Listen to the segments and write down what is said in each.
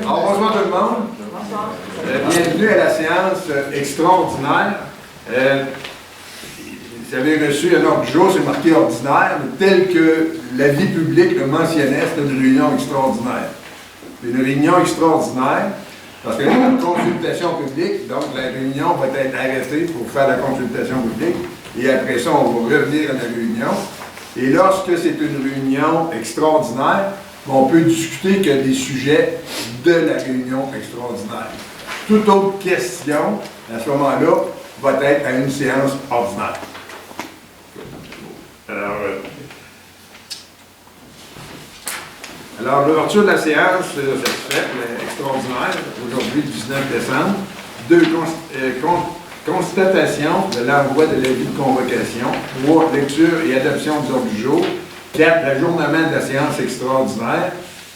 Alors, bonsoir tout le monde. Bienvenue à la séance extraordinaire. Vous avez reçu un ordre du jour, c'est marqué ordinaire, mais tel que la vie publique le mentionnait, c'est une réunion extraordinaire. C'est une réunion extraordinaire, parce qu'il y a une consultation publique, donc la réunion va être arrêtée pour faire la consultation publique, et après ça, on va revenir à la réunion. Et lorsque c'est une réunion extraordinaire, on peut discuter que des sujets de la réunion extraordinaire. Toute autre question, à ce moment-là, va être à une séance ordinaire. Alors l'ouverture de la séance, ça se fait, extraordinaire, aujourd'hui, 19 décembre. 2. Constatation de l'envoi de l'avis de convocation. 3. Lecture et adoption des ordres du jour. 4. L'ajournement de la séance extraordinaire.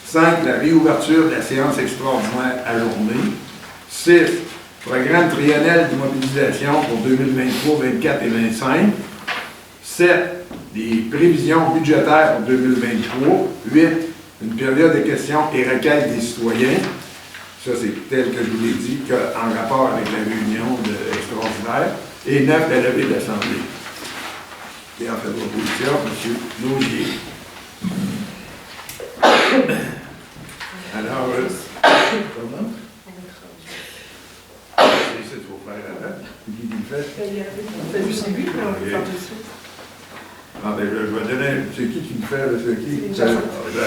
5. La réouverture de la séance extraordinaire à journée. 6. Programme triennal d'immobilisation pour 2023, 24 et 25. 7. Des prévisions budgétaires pour 2023. 8. Une période de questions et requêtes des citoyens. Ça, c'est tel que je vous l'ai dit, en rapport avec la réunion extraordinaire. Et 9. La levée de l'Assemblée. Et en fait, proposition, M. Laugier. Alors, comment? C'est ça qu'il faut faire avant. Qui le fait? On fait juste lui, mais on va faire dessus. Ah, ben, je vais donner. C'est qui le fait? C'est qui? C'est la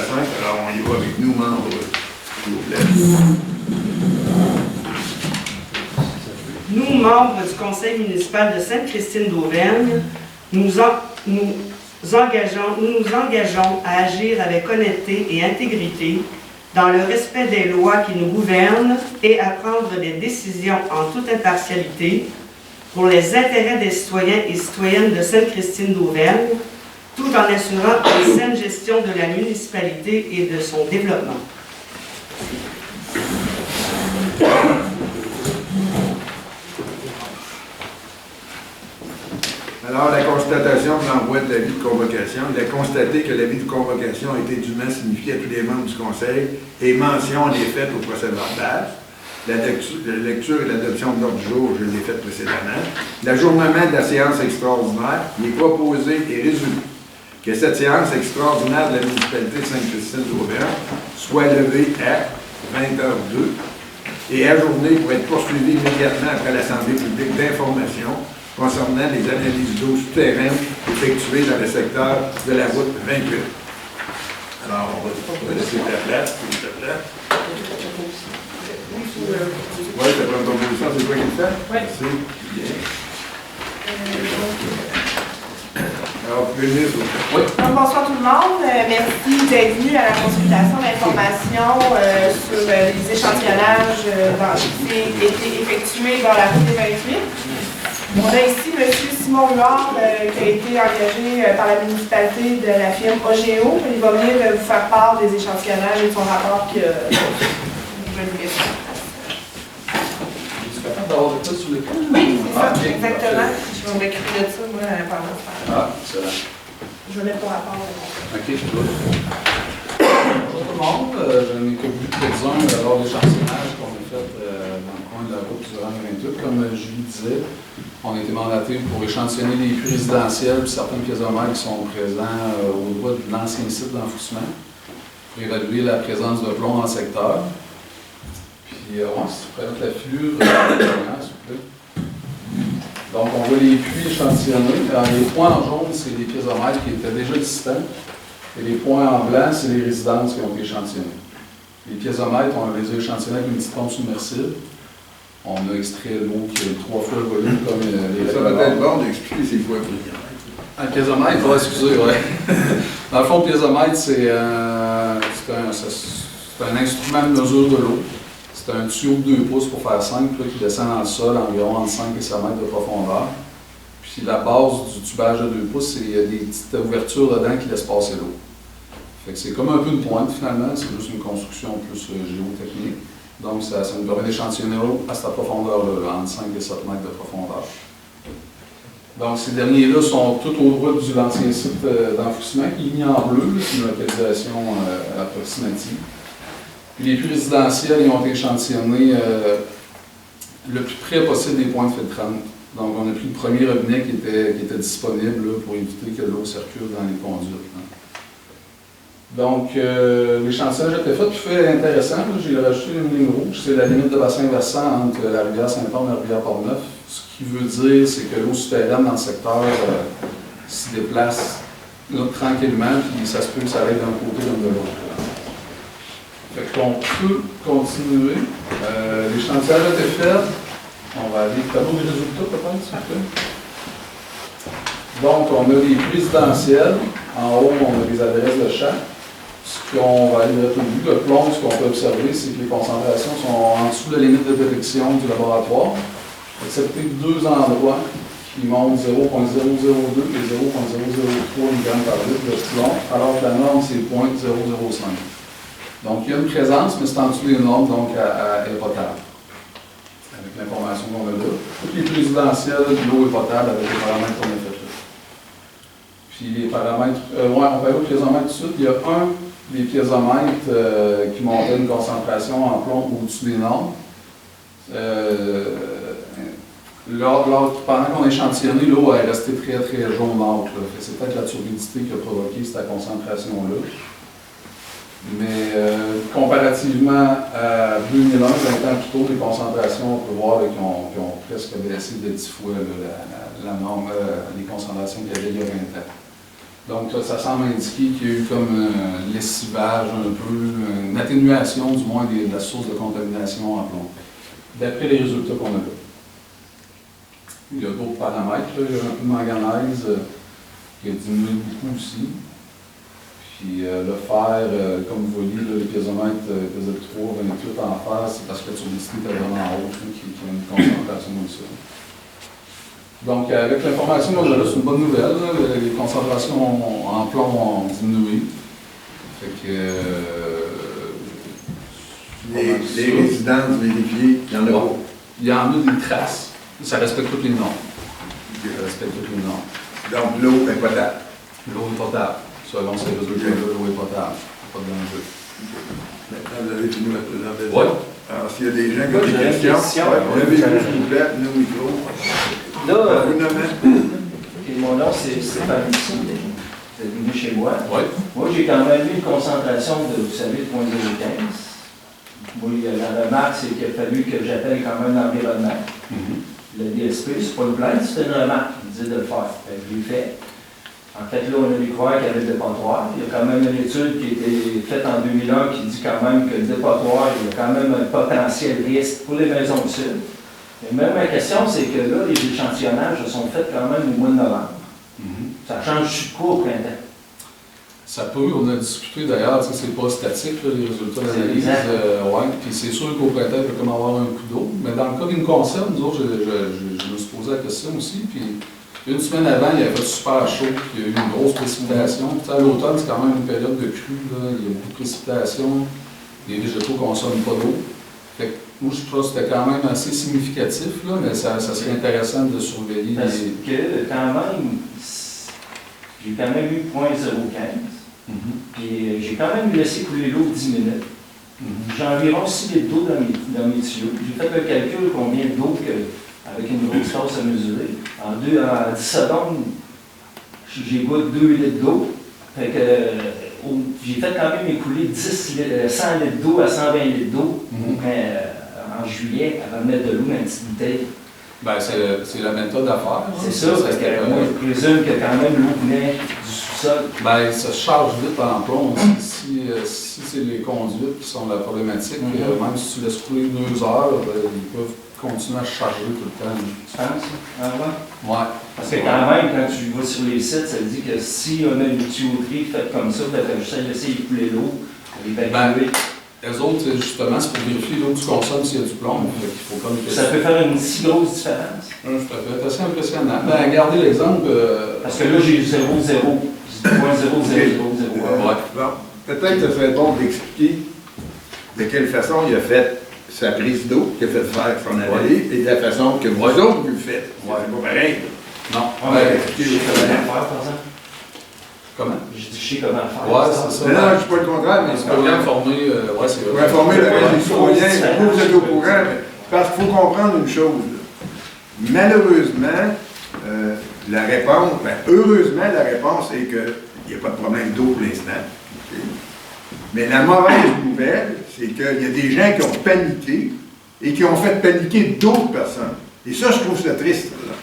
5. Alors, on y va avec nous, membres, s'il vous plaît. Nous, membres du Conseil municipal de Sainte-Christine d'Auvergne, nous nous engageons à agir avec honnêteté et intégrité dans le respect des lois qui nous gouvernent et à prendre des décisions en toute impartialité pour les intérêts des citoyens et citoyennes de Sainte-Christine d'Auvergne, tout en assurant une saine gestion de la municipalité et de son développement. Alors, la constatation de l'envoi de l'avis de convocation, il a constaté que l'avis de convocation a été dûment signifié à tous les membres du Conseil et mention en est faite au procès-verbal. La lecture et l'adoption de l'ordre du jour, je l'ai faite précédemment. L'ajournement de la séance extraordinaire, il est proposé et résolu que cette séance extraordinaire de la municipalité de Sainte-Christine d'Auvergne soit levée à 20h02 et ajournée pour être poursuivie immédiatement après l'Assemblée publique d'information concernant les analyses d'eau souterraines effectuées dans le secteur de la route 28. Alors, on va laisser la place, s'il te plaît. Oui, ça prend ton position, c'est toi qui le fais? Oui. C'est bien. Alors, vous pouvez venir, Oui. Donc, bonsoir tout le monde. Merci d'être venu à la consultation d'informations sur les échantillonnages qui ont été effectués dans la route des 28. On a ici M. Simon Huard qui a été engagé par la municipalité de la firme OGEO. Il va venir vous faire part des échantillonnages et de son rapport que je vais lui faire. Es-tu capable d'avoir des choses sur les points? Oui, c'est ça, okay. exactement. Je vais m'occuper de ça, moi, pendant ce temps. Ah, excellent. Je vais mettre ton rapport. OK, je dois. Bonjour tout le monde. Je n'ai que vu quelques-uns lors de l'échantillonnage qu'on a fait dans le coin de la route durant le 28. Comme je lui disais, on a été mandaté pour échantillonner les puits résidentiels et certains piézomètres qui sont présents au bout de l'ancien site d'enfouissement pour évaluer la présence de plomb dans le secteur. Puis, si tu présentes la filure, s'il vous plaît. Donc, on voit les puits échantillonnés. Alors, les points en jaune, c'est les piézomètres qui étaient déjà existants. Et les points en blanc, c'est les résidences qui ont été échantillonnées. Les piézomètres, on les a échantillonnés avec une petite pompe submersible. On a extrait l'eau qui est 3 fois le volume comme les ça va être bon d'expliquer ces fois. Un piézomètre, excusez, ouais. Dans le fond, le piézomètre, c'est un instrument de mesure de l'eau. C'est un tuyau de 2 pouces pour faire simple, qui descend dans le sol environ entre 5 et 7 mètres de profondeur. Puis la base du tubage de 2 pouces, il y a des petites ouvertures dedans qui laissent passer l'eau. Fait que c'est comme un peu une pointe finalement, c'est juste une construction plus géotechnique. Donc ça nous permet d'échantillonner l'eau à cette profondeur-là, entre 5 et 7 mètres de profondeur. Donc, ces derniers-là sont tout au droit de l'ancien site d'enfouissement qui est mis en bleu, c'est une localisation approximative. Puis les plus résidentiels, ils ont été échantillonnés le plus près possible des points de filtrage. Donc, on a pris le premier robinet qui était disponible là, pour éviter que l'eau circule dans les conduites. Hein. Donc, l'échantillonnage a été fait, puis fait intéressant. J'ai rajouté une ligne rouge, c'est la limite de bassin versant entre la rivière Saint-Anne et la rivière Port-Neuf. Ce qui veut dire, c'est que l'eau souterraine dans le secteur s'y déplace là, tranquillement, puis ça se peut que ça aille d'un côté comme de l'autre. Fait qu'on peut continuer. L'échantillonnage a été fait. On va aller au tableau des résultats, peut-être, s'il vous plaît. Donc, on a les prix résidentiels. En haut, on a les adresses de chaque. Ce qu'on va aller au bout. Le plomb, ce qu'on peut observer, c'est que les concentrations sont en dessous de la limite de détection du laboratoire, excepté deux endroits qui montent 0,002 et 0,003 mg par litre de plomb, alors que la norme, c'est 0,005. Donc, il y a une présence, mais c'est en dessous des normes, donc elle est potable. Avec l'information qu'on a là. Toutes les résidentiels, l'eau est potable avec les paramètres qu'on a fait là. Puis les paramètres, on va aller au piézomètre tout de suite. Il y a un des piézomètres qui montait une concentration en plomb au-dessus des normes. Pendant qu'on a échantillonné, l'eau est restée très très jaunâtre. C'est peut-être la turbidité qui a provoqué cette concentration-là. Mais comparativement à 2001, 20 ans plus tôt, les concentrations, on peut voir qu'ils ont presque baissé de 10 fois la norme, les concentrations qu'il y avait il y a 20 ans. Donc ça semble indiquer qu'il y a eu comme un lessivage un peu, une atténuation du moins de la source de contamination en plomb, d'après les résultats qu'on a là. Il y a d'autres paramètres, là. Il y a un peu de manganèse qui a diminué beaucoup aussi. Puis le fer, comme vous voyez, là, le piézomètre pesait 3,28 en fer, c'est parce que la turbidité était vraiment haute, qui a une concentration comme ça. Donc, avec l'information qu'on a là, c'est une bonne nouvelle. Là, les concentrations en plomb ont diminué. Fait que. Les résidences vérifiées, il y en a pas. Il y en a des traces. Ça respecte toutes les normes. Ça respecte toutes les normes. Donc, l'eau est potable. L'eau est potable. Selon ces résultats-là, l'eau est potable. Pas de danger. Maintenant, vous avez fini votre présentation. Oui. Alors, s'il y a des gens qui ont des questions, levez-vous, s'il vous plaît, tenez au micro. Là, Vous nommez. mon nom, c'est Stéphane Lucie. Vous êtes venu chez moi. Oui. Moi, j'ai quand même eu une concentration de, vous savez, de 0,015. Moi, la remarque, c'est qu'il a fallu que j'appelle quand même l'environnement. Le DSP, c'est pas une plainte, c'est une remarque. Il me dit de le faire. Je l'ai fait. En fait, là, on a découvert qu'il y avait le dépotoir. Il y a quand même une étude qui a été faite en 2001 qui dit quand même que le dépotoir, il y a quand même un potentiel risque pour les maisons du Sud. Et même ma question, c'est que là, les échantillonnages sont faits quand même au mois de novembre. Ça change du coup au printemps. Ça peut, on a discuté d'ailleurs, c'est pas statique, là, les résultats d'analyse. Ouais, puis c'est sûr qu'au printemps, il peut comme avoir un coup d'eau. Mais dans le cas qui nous concerne, nous autres, je me suis posé la question aussi. Puis une semaine avant, il avait fait super chaud, puis il y a eu une grosse précipitation. Puis à l'automne, c'est quand même une période de crue, là, il y a beaucoup de précipitations. Les végétaux ne consomment pas d'eau. Fait que moi, je trouve que c'était quand même assez significatif, là, mais ça serait intéressant de surveiller. Parce que quand même, j'ai quand même eu 0,015. Puis j'ai quand même laissé couler l'eau 10 minutes. J'ai environ 6 litres d'eau dans mes tuyaux. J'ai fait le calcul combien d'eau avec une grosse tasse à mesurer. En 10 secondes, j'ai goûté 2 litres d'eau. Fait que j'ai fait quand même écouler 100 litres d'eau à 120 litres d'eau en juillet avant de mettre de l'eau dans une petite bouteille. Ben, c'est la méthode à faire. C'est ça, parce que moi, je présume que quand même l'eau venait du sous-sol. Ben, ça se charge vite en plomb. Si c'est les conduites qui sont la problématique, même si tu laisses couler 2 heures, ils peuvent continuer à se charger tout le temps. Tu penses? Ah ouais? Ouais. Parce que quand même, quand tu vas sur les sites, ça dit que si on a une tuyauterie faite comme ça, tu as juste à laisser écouler l'eau, l'évacuer. Les autres, justement, c'est pour vérifier l'eau que tu consommes s'il y a du plomb. Il faut comme ça peut faire une si grosse différence. Ça peut être assez impressionnant. Ben, regardez l'exemple. Parce que là, j'ai 0,0. J'ai 0,000. Bon, peut-être que ce serait bon d'expliquer de quelle façon il a fait sa prise d'eau, qu'il a fait faire son analyse, et de la façon que vous autres vous le faites. C'est pas pareil. Non. Ouais, je sais comment le faire, par exemple. Comment? Je dis, je sais comment le faire. Ouais, c'est ça. Non, je ne dis pas le contraire, mais C'est pour informer, ouais, c'est pour informer le reste des citoyens, vous êtes au courant, parce qu'il faut comprendre une chose. Là. Malheureusement, la réponse, heureusement, la réponse est qu'il n'y a pas de problème d'eau pour l'instant. Okay? Mais la mauvaise nouvelle, c'est qu'il y a des gens qui ont paniqué et qui ont fait paniquer d'autres personnes. Et ça, je trouve ça triste. Là.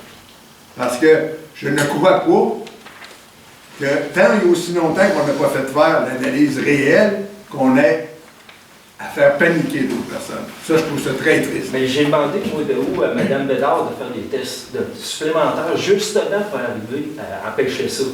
Parce que je ne crois pas que tant et aussi longtemps qu'on n'a pas fait faire l'analyse réelle, qu'on ait à faire paniquer d'autres personnes. Ça, je trouve ça très triste. Mais j'ai demandé, moi, de où, à Mme Bédard de faire des tests supplémentaires, justement pour arriver à empêcher ça.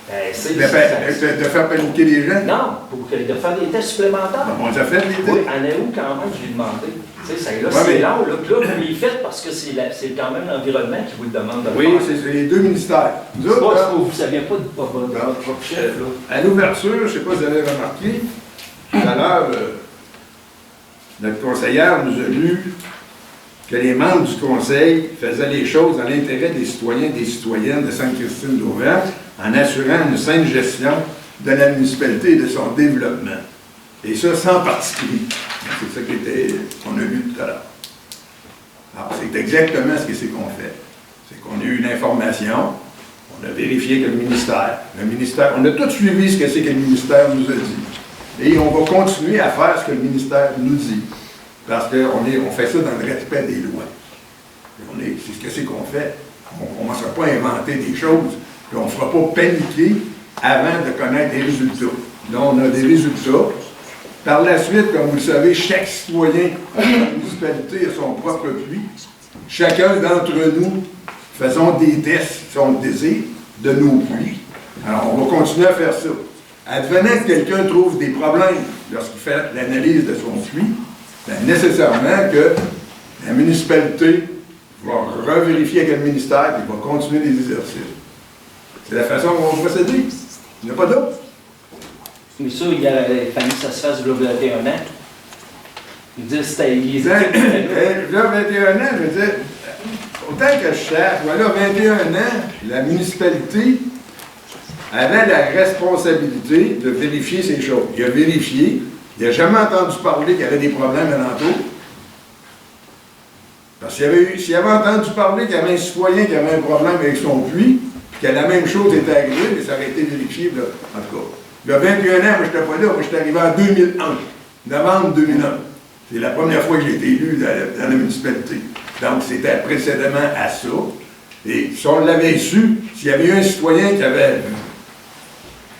De faire paniquer les gens? Non, de faire des tests supplémentaires. On les a fait, les tests? Oui, en août, quand même, je lui ai demandé. Tu sais, là, Ouais, c'est mais... long, là. Puis là, vous les faites parce que c'est quand même l'environnement qui vous le demande de oui, faire. c'est les deux ministères. Vous ne saviez pas de votre chef, là. À l'ouverture, je ne sais pas si vous avez remarqué, tout à l'heure, notre conseillère nous a lu que les membres du conseil faisaient les choses dans l'intérêt des citoyens et des citoyennes de Sainte-Christine-d'Auvergne en assurant une saine gestion de la municipalité et de son développement. Et ça, sans particulier. C'est ça qu'on a vu tout à l'heure. Alors, c'est exactement ce que c'est qu'on fait. C'est qu'on a eu une information, on a vérifié que le ministère, on a tout suivi ce que c'est que le ministère nous a dit. Et on va continuer à faire ce que le ministère nous dit. Parce qu'on fait ça dans le respect des lois. C'est ce que c'est qu'on fait. On ne commencera pas à inventer des choses, puis on ne fera pas paniquer avant de connaître des résultats. Là, on a des résultats. Par la suite, comme vous le savez, chaque citoyen de la municipalité a son propre puits. Chacun d'entre nous faisons des tests, si on le désire, de nos puits. Alors, on va continuer à faire ça. Advenant que quelqu'un trouve des problèmes lorsqu'il fait l'analyse de son puits, bien, nécessairement que la municipalité va revérifier avec le ministère et va continuer les exercices. C'est la façon dont on va procéder. Il n'y a pas d'autre. Mais ça, il a fallu que ça se fasse le 21 ans. Ils disent c'était église. Là, 21 ans, je veux dire, autant que je sache, voilà, 21 ans, la municipalité avait la responsabilité de vérifier ces choses. Il a vérifié, il n'a jamais entendu parler qu'il y avait des problèmes alentour. Parce s'il avait entendu parler qu'il y avait un citoyen qui avait un problème avec son puits, puis que la même chose était arrivée, mais ça aurait été vérifié, là, en tout cas. Il y a 21 ans, moi, je n'étais pas là, moi, je suis arrivé en 2001, novembre 2001. C'est la première fois que j'ai été élu dans la municipalité. Donc, c'était précédemment à ça. Et si on l'avait su, s'il y avait eu un citoyen qui avait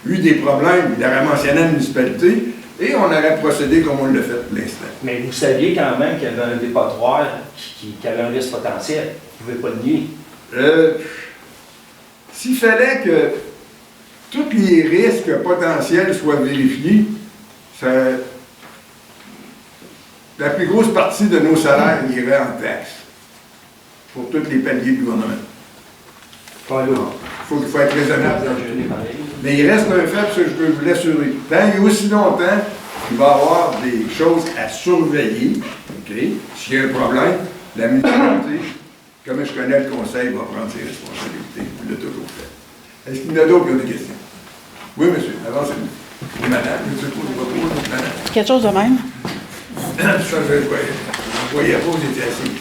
eu des problèmes, il aurait mentionné la municipalité, et on aurait procédé comme on l'a fait pour l'instant. Mais vous saviez quand même qu'il y avait un dépotoir qui avait un risque potentiel. Vous ne pouvez pas le nier. S'il fallait que tous les risques potentiels soient vérifiés, la plus grosse partie de nos salaires irait en taxes pour tous les paliers du gouvernement. Il faut être raisonnable dans le jeu. Mais il reste un fait, ça je peux vous l'assurer. Tant et aussi longtemps, il va y avoir des choses à surveiller. Okay? S'il y a un problème, la municipalité, comme je connais le conseil, va prendre ses responsabilités. Il l'a toujours fait. Est-ce qu'il y en a d'autres qui ont des questions? Oui, monsieur, avancez-vous. Et madame, monsieur, madame. Quelque chose de même? Ça, je ne voyais pas, vous étiez assis.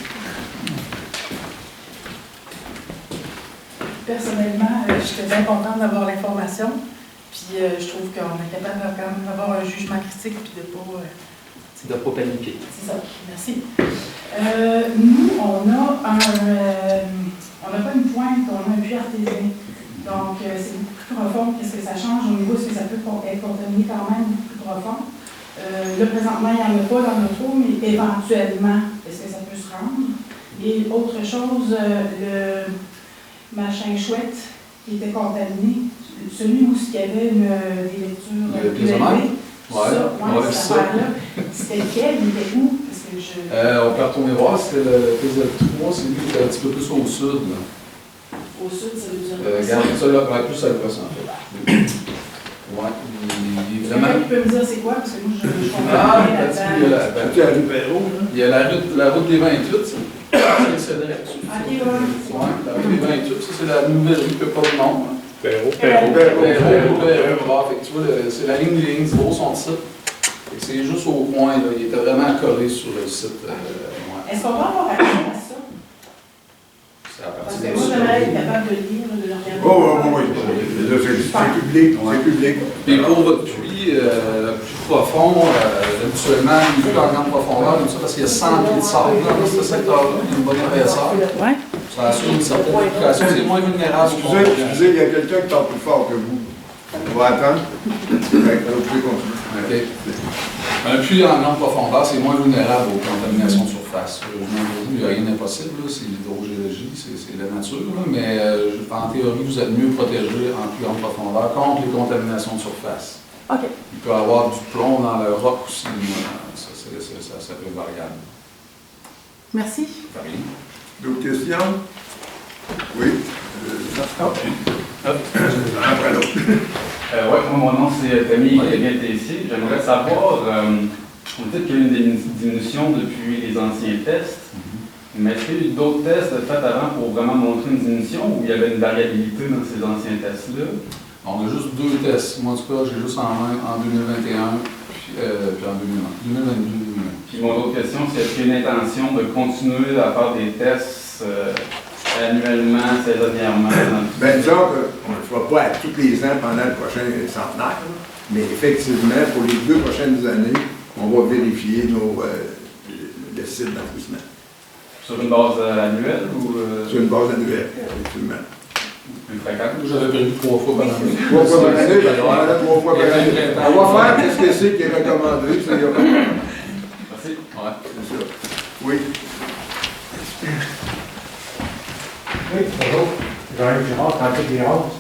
Personnellement, j'étais bien contente d'avoir l'information. Puis je trouve qu'on est capable de quand même avoir un jugement critique puis de ne pas paniquer. C'est ça, merci. Nous, on n'a pas une pointe, on a un puits artésien. Donc, c'est beaucoup plus profond. Qu'est-ce que ça change au niveau? Est-ce que ça peut être contaminé quand même beaucoup plus profond? Là, présentement, il n'y en a pas dans notre eau, mais éventuellement, est-ce que ça peut se rendre? Et autre chose, le machin chouette qui était contaminé, celui où il y avait des lectures plus élevées. C'était lequel? Il était où? Parce que on peut retourner voir, c'était le PZ3, c'est lui qui était un petit peu plus au sud. Là. Au sud, ça veut dire regarde, ça là, plus à l'ouest en fait. Ouais, il est vraiment. Quelqu'un qui peut me dire c'est quoi? Parce que moi, je comprends rien là-dedans. Il y a la route des 28, c'est direct. La rue des 28, ça c'est la nouvelle rue qui n'a pas de nom. Hein. Perrault. Fait que tu vois, c'est la ligne des lignes du sont de site. C'est juste au coin, là. Il était vraiment collé sur le site. Est-ce qu'on va avoir accès à ça? C'est à Parce partir que de moi, ça. j'aimerais être capable de lire, de regarder. Là, c'est public, c'est public. Et pour votre puits plus profond, habituellement, il est en grande profondeur, comme ça, parce qu'il y a 100 pieds de sable dans ce secteur-là, il y a une bonne épaisseur. Ouais. Ça assure une certaine éducation, c'est moins vulnérable. Excusez, il y a quelqu'un qui parle plus fort que vous. On va attendre. Vous pouvez continuer. Okay. Un puits en grande profondeur, c'est moins vulnérable aux contaminations de surface. Il n'y a rien d'impossible, c'est l'hydrogéologie, c'est la nature, là, mais en théorie, vous êtes mieux protégé en plus grande profondeur contre les contaminations de surface. OK. Il peut y avoir du plomb dans le roc aussi, ça peut être variable. Merci. Ça fait rien. D'autres questions? Oui? Après l'autre. Oui, moi, mon nom, c'est Camille Tessier. J'aimerais savoir, vous dites qu'il y a eu une diminution depuis les anciens tests, mais est-ce qu'il y a eu d'autres tests faits avant pour vraiment montrer une diminution ou il y avait une variabilité dans ces anciens tests-là? On a juste 2 tests. Moi, en tout cas, j'ai juste en main en 2021 puis en 2022. Puis mon autre question, c'est est-ce qu'il y a une intention de continuer à faire des tests annuellement, saisonnièrement? Bien, disons qu'on ne le fera pas à tous les ans pendant le prochain centenaire, mais effectivement, pour les 2 prochaines années, on va vérifier le site d'enfouissement. Sur une base annuelle ou? Sur une base annuelle, effectivement. Plus fréquente? J'avais prévu 3 fois par année. 3 fois par année, 3 fois par année. On va faire ce que c'est qui est recommandé. Merci. Ouais. C'est ça. Oui. Oui, bonjour. Jean-Yves Girard, Tranquille des Roses.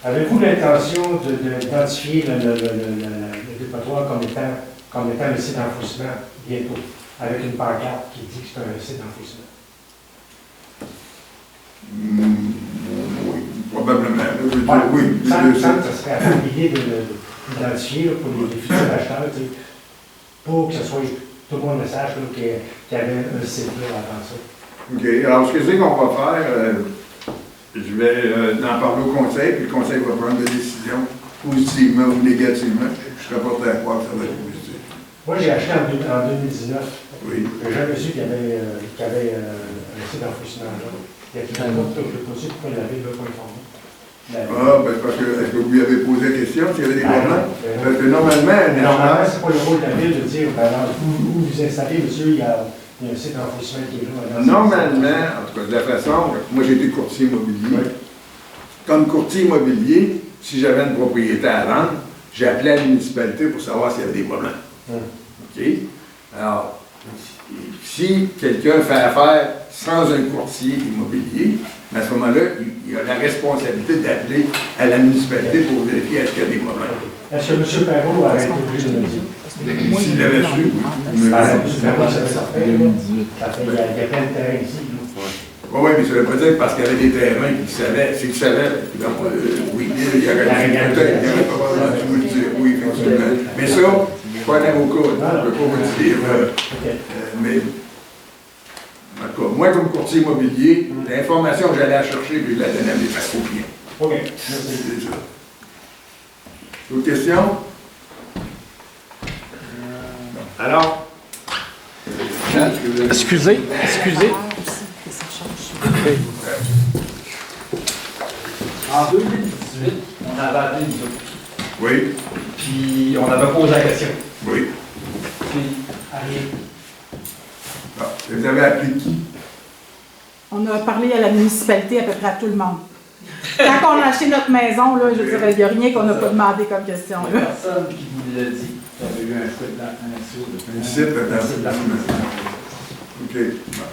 Avez-vous l'intention d'identifier le dépotoir comme étant le site d'enfouissement bientôt, avec une pancarte qui dit que c'est un site d'enfouissement? Oui, probablement. Oui. Ça serait approprié d'identifier pour les futurs acheteurs, pour que ce soit tout le monde le sache qu'il y avait un site là avant ça. OK. Alors, ce que c'est qu'on va faire, je vais en parler au conseil, puis le conseil va prendre des décisions positivement ou négativement. Je serais porté à croire que ça va être positif. Moi, j'ai acheté en 2019. Oui. J'ai jamais su qu'il y avait un site d'enfouissement là. Il y a tout le monde, je ne sais pas si pourquoi la ville ne veut pas informer. Ah, ben parce que, est-ce que vous lui avez posé la question s'il y avait des problèmes? Parce que normalement, c'est pas le rôle de la ville de dire, ben, où vous installez, monsieur, il y a un site d'enfouissement qui est là. Normalement, en tout cas, de la façon, moi j'ai été courtier immobilier. Oui. Comme courtier immobilier, si j'avais une propriété à vendre, j'appelais la municipalité pour savoir s'il y avait des problèmes. OK? Alors, si quelqu'un fait affaire sans un courtier immobilier, à ce moment-là, il a la responsabilité d'appeler à la municipalité pour vérifier est-ce qu'il y a des problèmes. Est-ce que M. Perrault a été obligé de me dire? S'il l'avait su, oui. M. Perrault, ça fait, il y a plein de terrains ici. Oui, mais ça ne veut pas dire que parce qu'il y avait des terrains qu'il savait, c'est qu'il savait, oui, il y aurait peut-être probablement dû vous le dire, oui, effectivement. Mais ça, je ne suis pas un avocat, je ne peux pas vous le dire. Mais, en tout cas, moi, comme courtier immobilier, l'information que j'allais à chercher, puis je la donnais à mes clients. OK, merci. C'est ça. D'autres questions? Alors? Excusez. En 2018, on avait appelé nous autres. Oui, Puis on avait posé la question. oui. Puis, rien. Ah, vous avez appelé qui? On a parlé à la municipalité à peu près à tout le monde. Quand on a acheté notre maison, là, je dirais, il n'y a rien qu'on n'a pas demandé comme question. Il y a personne qui vous l'a dit. Il y avait eu un site Un site d'enfouissement. OK. À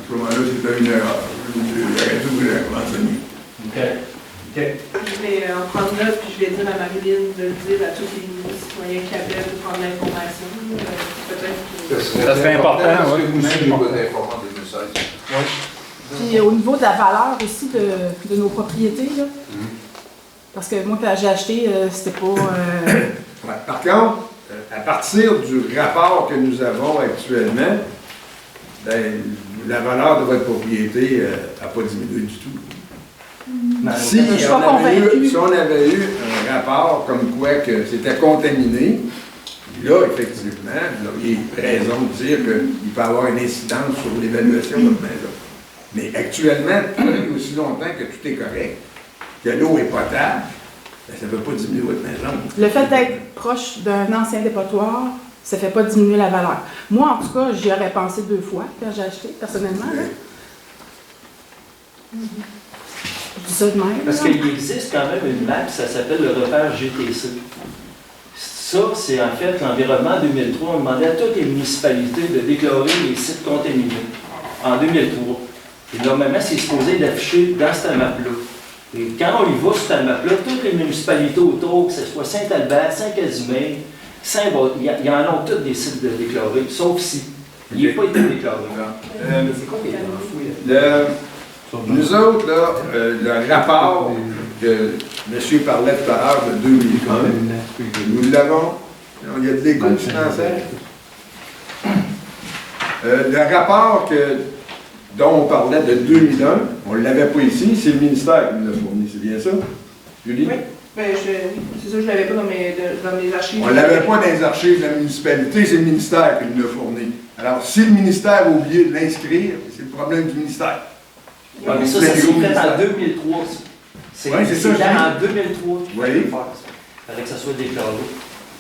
ce moment-là, c'était une erreur. J'aurais dû vous la renseigner. OK. Je vais en prendre note, puis je vais dire à Marie-Lynne de le dire à tous les nouveaux citoyens qui appellent pour prendre l'information. Peut-être Ça serait important, oui. Puis au niveau de la valeur aussi de nos propriétés, là. Parce que moi, quand j'ai acheté, c'était pas... Ouais. Par contre, à partir du rapport que nous avons actuellement, ben, la valeur de votre propriété n'a pas diminué du tout. Si Je suis pas convaincue. on avait eu un rapport comme quoi que c'était contaminé, là, effectivement, vous auriez raison de dire qu'il peut y avoir une incidence sur l'évaluation de votre maison. Mais actuellement, aussi longtemps que tout est correct, que l'eau est potable, ben, ça ne peut pas diminuer votre maison. Le fait d'être proche d'un ancien dépotoir, ça ne fait pas diminuer la valeur. Moi, en tout cas, j'y aurais pensé 2 fois quand j'ai acheté, personnellement. Là. Je dis ça de même. Parce là. qu'il existe quand même une map, ça s'appelle le repère GTC. Ça, c'est en fait l'environnement 2003. On demandait à toutes les municipalités de déclarer les sites contaminés en 2003. Et normalement, c'est supposé d'afficher dans cette map-là. Et quand on y va sur cette map-là, toutes les municipalités autour, que ce soit Saint-Albert, Saint-Casimir, Saint-Vaud, il y en a toutes des sites de déclarés, sauf si il n'a pas été déclaré. C'est quoi qui est enfoui? Nous autres, là, le rapport que monsieur parlait tout à l'heure de 2001, nous l'avons. Il y a de l'écho financier. Le rapport dont on parlait de 2001, on ne l'avait pas ici, c'est le ministère qui nous l'a fourni, c'est bien ça? Julie? Oui, ben, c'est ça, je ne l'avais pas dans mes archives. On ne l'avait pas dans les archives de la municipalité, c'est le ministère qui nous l'a fourni. Alors, si le ministère a oublié de l'inscrire, c'est le problème du ministère. Ouais, mais ça s'est fait en 2003. Oui, c'est ça, je dis. en 2003. Oui. Il fallait que ça soit déclaré.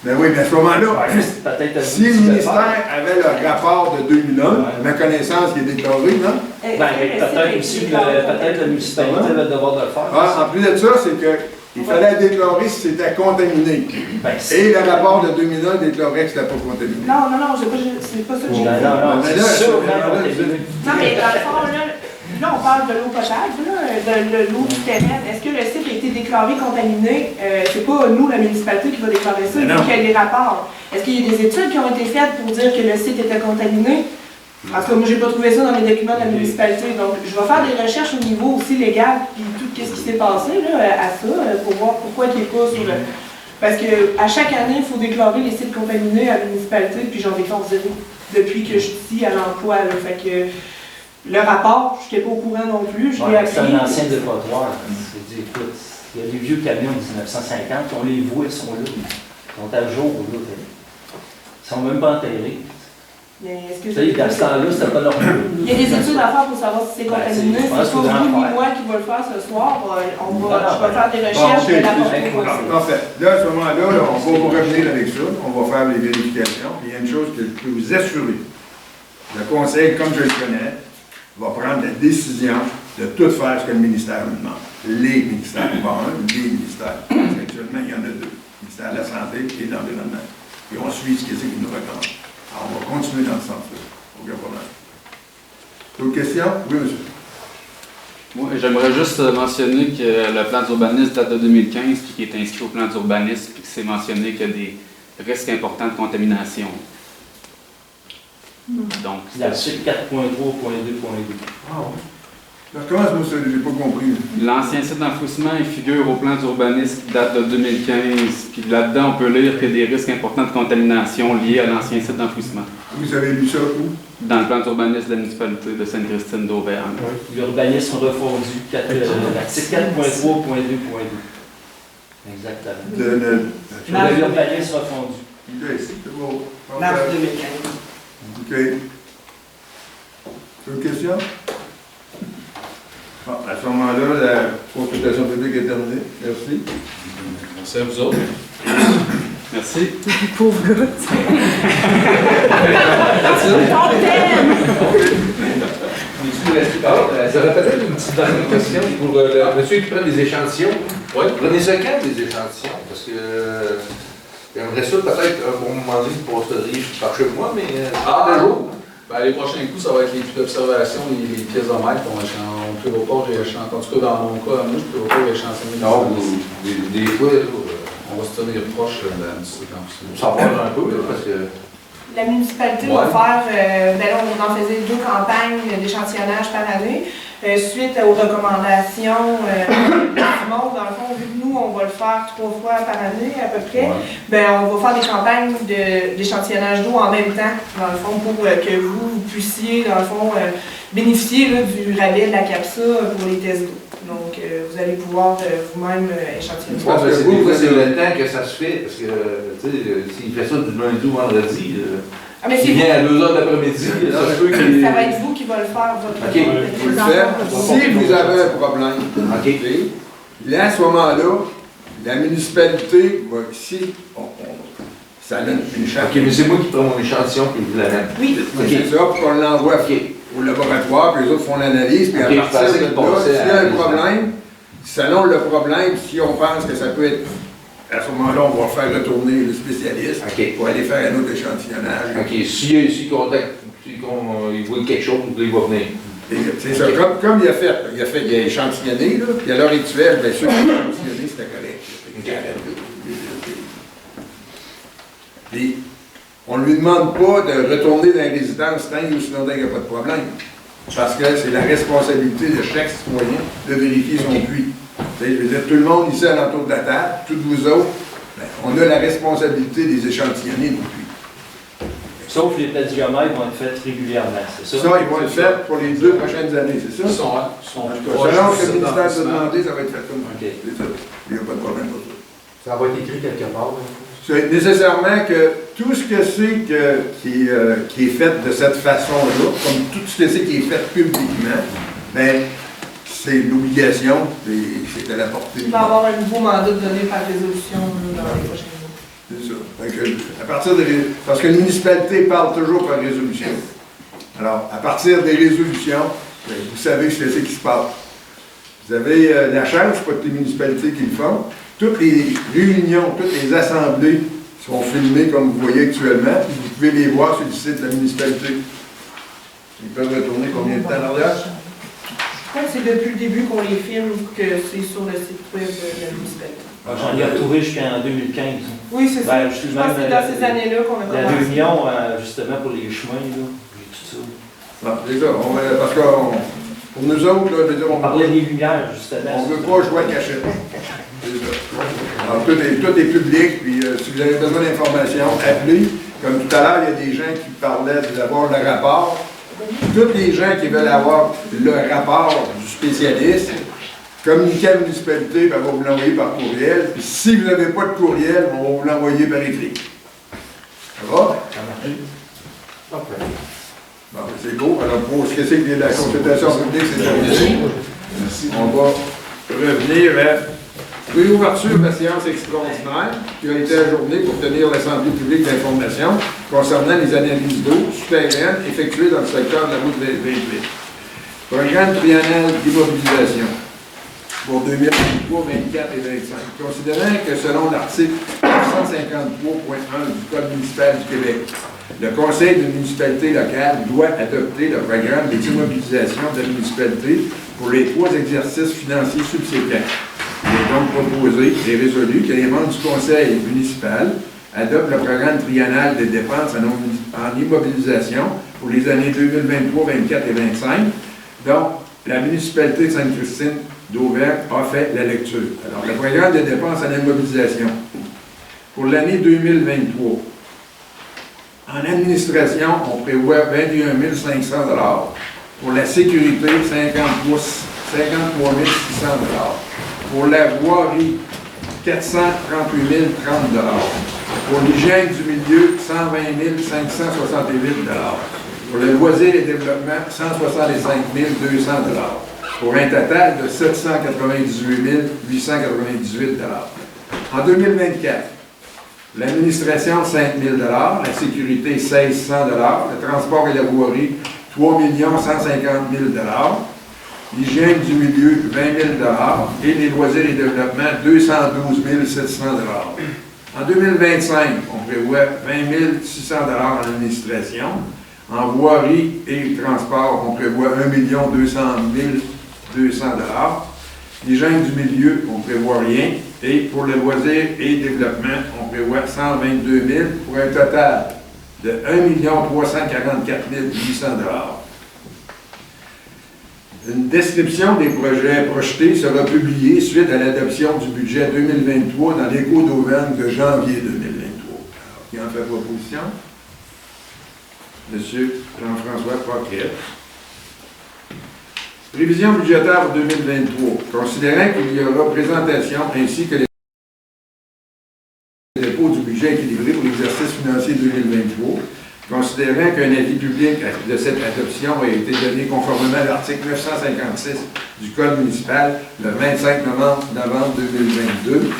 Ben oui, mais à ce moment-là, Peut-être si le ministère avait le rapport de 2001, ma connaissance qui est déclaré, non? Peut-être aussi peut-être la municipalité va devoir le faire. En plus de ça, c'est qu'il fallait déclarer si c'était contaminé. Ben, Et le rapport de 2001 déclarait que c'était pas contaminé. Non, c'est pas ça que j'ai dit. Non, Mais c'est là, ça. Non, mais dans le fond, là, on parle de l'eau potable, de l'eau souterraine. Est-ce que le site a été déclaré contaminé? C'est pas nous, la municipalité, qui va déclarer ça. Il faut qu'il y ait des rapports. Est-ce qu'il y a des études qui ont été faites pour dire que le site était contaminé? Parce que moi, j'ai pas trouvé ça dans les documents de la municipalité. Donc, je vais faire des recherches au niveau aussi légal, puis tout ce qui s'est passé là, à ça, pour voir pourquoi il n'est pas sur le... Parce qu'à chaque année, il faut déclarer les sites contaminés à la municipalité, puis j'en déclare 0 depuis que je suis ici à l'emploi. Fait que le rapport, je n'étais pas au courant non plus. Je l'ai appris. C'est un ancien dépotoir. Écoute, il y a des vieux camions de 1950, on les voit, ils sont là. Ils sont à jour, là. Ils sont même pas enterrés. Mais est-ce que dans ce temps-là, c'était pas normal. Il y a des études à faire pour savoir si c'est contaminé. C'est pas vous ni moi qui va le faire ce soir. Je vais faire des recherches. Parfait. Là, à ce moment-là, on va vous revenir avec ça. On va faire les vérifications. Il y a une chose que je peux vous assurer. Le conseil, comme je le connais, va prendre la décision de tout faire ce que le ministère nous demande. Les ministères, pas un, les ministères. Actuellement, il y en a 2. Le ministère de la Santé et de l'Environnement. Et on suit ce qu'ils nous recommandent. Alors, on va continuer dans ce sens-là. Aucun problème. D'autres questions? Oui, monsieur. Moi, j'aimerais juste mentionner que le plan d'urbanisme date de 2015, puis qui est inscrit au plan d'urbanisme, puis que c'est mentionné qu'il y a des risques importants de contamination. Donc, l'article 4.3.2.2. Ah oui. Alors, comment est-ce que j'ai pas compris? L'ancien site d'enfouissement, il figure au plan d'urbanisme qui date de 2015. Puis là-dedans, on peut lire qu'il y a des risques importants de contamination liés à l'ancien site d'enfouissement. Vous avez lu ça où? Dans le plan d'urbanisme de la municipalité de Sainte-Christine d'Auvergne. Oui. L'urbanisme refondu, l'article 4.3.2.2. Exactement. De l'urbanisme refondu. C'est bon. Mars 2015. OK. Une question? Bon, à ce moment-là, la consultation publique est terminée. Merci. Merci à vous autres. Merci. Pauvre gars. J'aurais peut-être une petite dernière question pour le monsieur qui prend des échantillons. Oui. Prenez-ce quand des échantillons? Parce que j'aimerais ça peut-être un bon moment donné de posterie par chez moi, mais pas de jour. Ben, les prochains coups, ça va être les puits d'observation, les piézomètres. On ne peut pas, en tout cas dans mon cas, moi, je ne peux pas échantillonner. Non, des fois, on va se tenir proche de la municipalité. Ça parle un peu, parce que... La municipalité va faire, on en faisait 2 campagnes d'échantillonnage par année. Suite aux recommandations du monde, dans le fond, vu que nous, nous, on va le faire 3 fois par année à peu près. Ouais. Ben, on va faire des campagnes d'échantillonnage d'eau en même temps, dans le fond, pour que vous puissiez, dans le fond, bénéficier là, du rabais de la CAPSA pour les tests d'eau. Donc, vous allez pouvoir vous-même échantillonner. Je pense que c'est le temps que ça se fait, parce que, tu sais, s'il fait ça du lundi au vendredi, s'il vient à 2 h de l'après-midi, ça va être vous qui va le faire, votre Vous le faites. Si vous avez un problème, là, à ce moment-là, la municipalité va ici, ça donne une chance. OK, mais c'est moi qui prends mon échantillon et je l'amène. Oui. C'est ça, puis on l'envoie au laboratoire, puis les autres font l'analyse, puis à partir de là, s'il y a un problème, selon le problème, si on pense que ça peut être, à ce moment-là, on va faire retourner le spécialiste pour aller faire un autre échantillonnage. OK, s'il contacte, il voit quelque chose, il va venir. C'est ça, comme il a échantillonné, là, puis à l'heure actuelle, bien sûr, qu'il a échantillonné, c'était correct. Puis, on ne lui demande pas de retourner dans les résidences tant ou sinon il n'y a pas de problème. Parce que c'est la responsabilité de chaque citoyen de vérifier son puits. Je veux dire, tout le monde ici à l'entour de la table, tous vous autres, ben, on a la responsabilité des échantillonnés nos puits. Sauf les plagiomiètres vont être faits régulièrement, c'est ça? Ça, ils vont le faire pour les 2 prochaines années, c'est ça? Selon ce que le ministère a demandé, ça va être fait comme ça. OK. C'est ça. Il n'y a pas de problème pour ça. Ça va être écrit quelque part. C'est nécessairement que tout ce que c'est qui est fait de cette façon-là, comme tout ce que c'est qui est fait publiquement, ben, c'est l'obligation, c'est à la portée. Il va y avoir un nouveau mandat donné par résolution dans les prochains jours. C'est ça. Donc, à partir parce que la municipalité parle toujours par résolution. Alors, à partir des résolutions, ben, vous savez ce que c'est qui se passe. Vous avez la chance, pas toutes les municipalités qui le font. Toutes les réunions, toutes les assemblées sont filmées comme vous voyez actuellement, puis vous pouvez les voir sur le site de la municipalité. Ils peuvent retourner combien de temps en arrière? Je crois que c'est depuis le début qu'on les filme que c'est sur le site web de la municipalité. J'en ai retrouvé jusqu'en 2015. Oui, c'est ça. Ben, Je pense que c'est dans ces années-là qu'on a La commencé. réunion, justement, pour les chemins, là, et tout ça. Non, c'est ça. Parce que pour nous autres, là, je veux dire, On parlait des lumières, justement. on ne veut pas jouer à cachette. C'est ça. Alors, tout est public, puis si vous avez besoin d'informations, appelez. Comme tout à l'heure, il y a des gens qui parlaient d'avoir le rapport. Tous les gens qui veulent avoir le rapport du spécialiste, communiquez à la municipalité, puis elle va vous l'envoyer par courriel. Puis si vous n'avez pas de courriel, on va vous l'envoyer par écrit. Ça va? Bon, ben, c'est beau. Alors, pour ce que c'est que la consultation publique, c'est terminé. On va revenir à l'ouverture de la séance extraordinaire qui a été ajournée pour tenir l'Assemblée publique d'information concernant les analyses d'eau souterraines effectuées dans le secteur de la route 28. Programme triennal d'immobilisation pour 2023, 24 et 25. Considérant que selon l'article 153.1 du Code municipal du Québec, le Conseil d'une municipalité locale doit adopter le programme d'immobilisation de la municipalité pour les 3 exercices financiers subséquents. Il est donc proposé et résolu que les membres du Conseil municipal adoptent le programme triennal des dépenses en immobilisation pour les années 2023, 24 et 25. Donc, la municipalité de Sainte-Christine d'Auvergne a fait la lecture. Alors, le programme de dépenses en immobilisation pour l'année 2023. En administration, on prévoit 21 500 $. Pour la sécurité, 53 600 $. Pour la voirie, 438 030 $. Pour l'hygiène du milieu, 120 568 $. Pour le loisir et développement, 165 200 $. Pour un total de 798 898 $. En 2024, l'administration, 5 000 $, la sécurité, 1 600 $, le transport et la voirie, 3 150 000 $, l'hygiène du milieu, 20 000 $ et les loisirs et développement, 212 700 $. En 2025, on prévoit 20 600 $ en administration. En voirie et transport, on prévoit 1 200 200 $. L'hygiène du milieu, on ne prévoit rien. Et pour le loisir et développement, on prévoit 122 000 pour un total de 1 344 800 $. Une description des projets projetés sera publiée suite à l'adoption du budget 2023 dans l'Écho d'Auvergne de janvier 2023. Alors, qui en fait proposition? Monsieur Jean-François Paquet. Prévision budgétaire pour 2023. Considérant qu'il y aura présentation ainsi que les dépôts du budget équilibré pour l'exercice financier 2023, considérant qu'un avis public de cette adoption a été donné conformément à l'article 956 du Code municipal le 25 novembre 2022.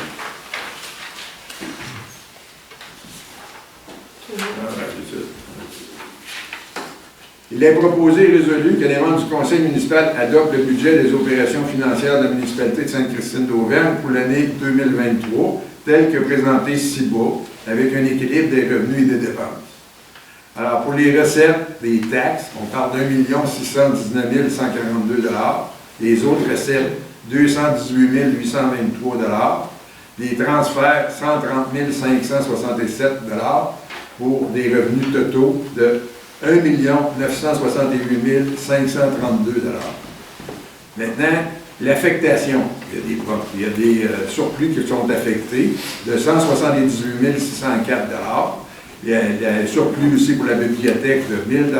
Il est proposé et résolu que les membres du conseil municipal adoptent le budget des opérations financières de la municipalité de Sainte-Christine d'Auvergne pour l'année 2023, tel que présenté ci-bas, avec un équilibre des revenus et des dépenses. Alors, pour les recettes des taxes, on parle d'1 619 142 $. Les autres recettes, 218 823 $. Les transferts, 130 567 $ pour des revenus totaux de 1 968 532 $. Maintenant, l'affectation. Il y a des surplus qui sont affectés de 178 604 $. Il y a un surplus aussi pour la bibliothèque de 1 000 $.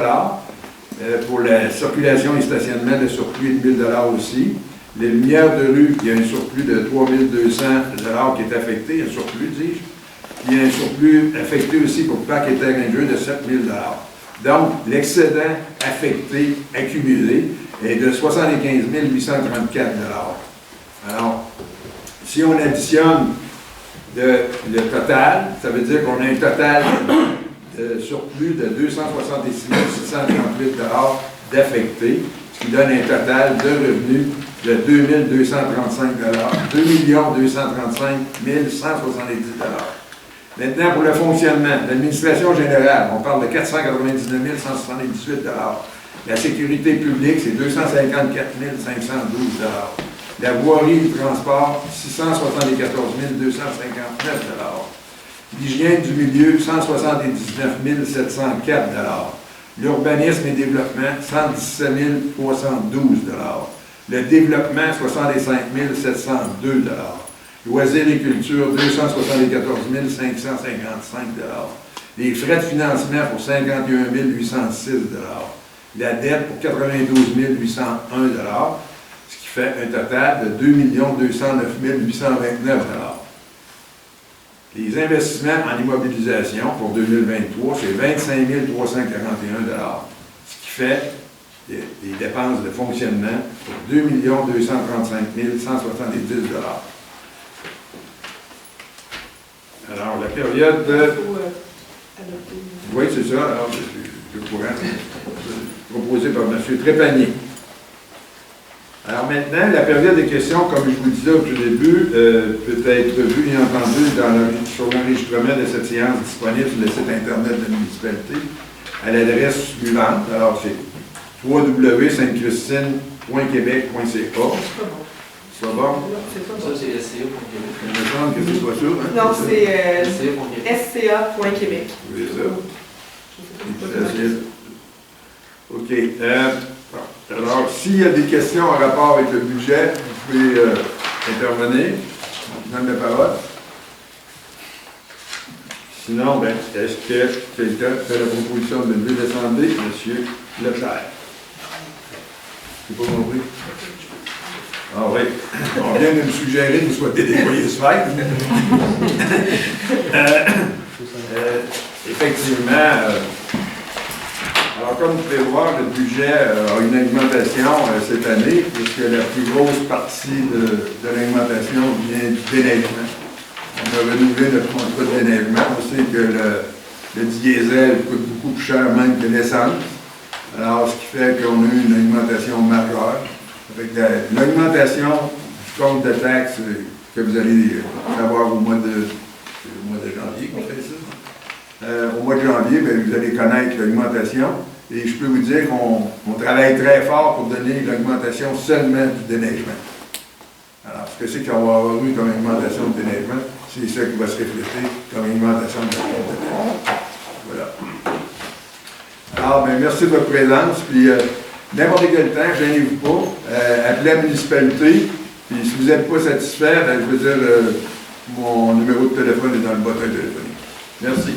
Pour la circulation et stationnement, le surplus est de 1 000 $ aussi. Les lumières de rue, il y a un surplus de 3 200 $ qui est affecté, un surplus, dis-je. Il y a un surplus affecté aussi pour le parc et terrain de jeu de 7 000 $. Donc, l'excédent affecté, accumulé, est de 75 834 $. Alors, si on additionne le total, ça veut dire qu'on a un total de surplus de 266 638 $ d'affecté, ce qui donne un total de revenus de 2 235 $, 2 235 170 $. Maintenant, pour le fonctionnement, l'administration générale, on parle de 499 178 $. La sécurité publique, c'est 254 512 $. La voirie et le transport, 674 259 $. L'hygiène du milieu, 179 704 $. L'urbanisme et développement, 117 312 $. Le développement, 65 702 $. Loisirs et culture, 274 555 $. Les frais de financement pour 51 806 $. La dette pour 92 801 $, ce qui fait un total de 2 209 829 $. Les investissements en immobilisation pour 2023, c'est 25 341 $, ce qui fait des dépenses de fonctionnement pour 2 235 170 $. Alors, la période de... Oui, c'est ça. Alors, je suis au courant. Proposé par M. Trépanier. Alors maintenant, la période des questions, comme je vous disais au tout début, peut être vue et entendue sur l'enregistrement de cette séance disponible sur le site Internet de la municipalité à l'adresse suivante. Alors, c'est www.saintechristine.quebec.ca. C'est pas bon? Ça, c'est SCA.Québec. Il me semble que c'est pas ça, hein? Non, c'est SCA.Québec. Oui, ça. OK. Alors, s'il y a des questions en rapport avec le budget, vous pouvez intervenir. Je donne la parole. Sinon, ben, est-ce que quelqu'un fait la proposition de lever l'Assemblée? M. Leclerc. C'est pas compris? Ah oui. On vient de me suggérer de vous souhaiter des joyeuses fêtes. Effectivement, alors comme vous pouvez voir, le budget a une augmentation cette année, puisque la plus grosse partie de l'augmentation vient du déneigement. On a renouvelé notre contrat de déneigement. On sait que le diesel coûte beaucoup plus cher même que l'essence. Alors, ce qui fait qu'on a eu une augmentation majeure. Avec l'augmentation du compte de taxes que vous allez savoir au mois de janvier qu'on fait ça. Au mois de janvier, bien, vous allez connaître l'augmentation. Et je peux vous dire qu'on travaille très fort pour donner l'augmentation seulement du déneigement. Alors, ce que c'est qu'on va avoir eu comme augmentation de déneigement, c'est ça qui va se refléter comme augmentation de compte de déneigement. Voilà. Alors, bien, merci de votre présence. Puis, n'importe quel temps, gênez-vous pas. appelez la municipalité. Puis si vous n'êtes pas satisfait, ben, je veux dire, mon numéro de téléphone est dans le bottin téléphonique. Merci.